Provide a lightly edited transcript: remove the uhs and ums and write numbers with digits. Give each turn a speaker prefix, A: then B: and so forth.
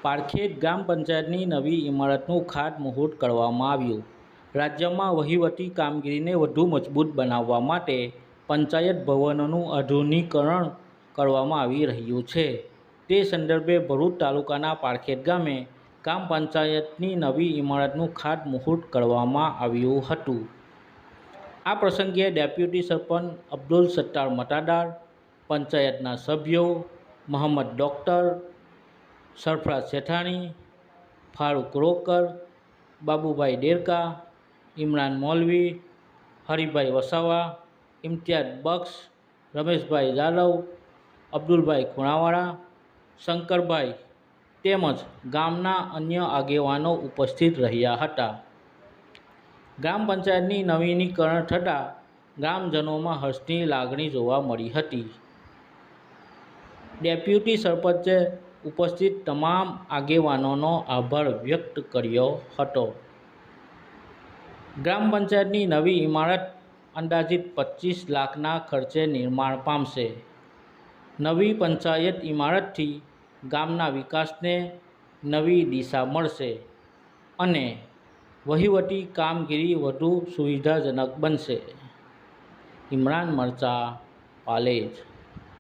A: પારખેડ ગ્રામ પંચાયતની નવી ઇમારતનું ખાતમુહૂર્ત કરવામાં આવ્યું। રાજ્યમાં વહીવટી કામગીરીને વધુ મજબૂત બનાવવા માટે પંચાયત ભવનોનું આધુનિકીકરણ કરવામાં આવી રહ્યું છે। તે સંદર્ભે ભરૂચ તાલુકાના પારખેડ ગામે ગ્રામ પંચાયતની નવી ઇમારતનું ખાતમુહૂર્ત કરવામાં આવ્યું હતું। આ પ્રસંગે ડેપ્યુટી સરપંચ અબ્દુલ સત્તાર મતાદાર, પંચાયતના સભ્યો મોહમ્મદ ડોક્ટર, સરફરાજ સેઠાણી, ફારૂક રોકર, બાબુભાઈ દેરકા, ઇમરાન મૌલવી, હરિભાઈ વસાવા, ઇમ્તિયાઝ બક્ષ, રમેશભાઈ જાદવ, અબ્દુલભાઈ ખૂણાવાળા, શંકરભાઈ તેમજ ગામના અન્ય આગેવાનો ઉપસ્થિત રહ્યા હતા। ગ્રામ પંચાયતની નવીનીકરણ થતાં ગ્રામજનોમાં હર્ષની લાગણી જોવા મળી હતી। ડેપ્યુટી સરપંચે ઉપસ્થિત તમામ આગેવાનોનો આભાર વ્યક્ત કર્યો હતો। ગ્રામ પંચાયતની નવી ઇમારત અંદાજિત 25 લાખના ખર્ચે નિર્માણ પામશે। નવી પંચાયત ઇમારતથી ગામના વિકાસને નવી દિશા મળશે અને વહીવટી કામગીરી વધુ સુવિધાજનક બનશે। ઇમરાન મરચા, પાલેજ।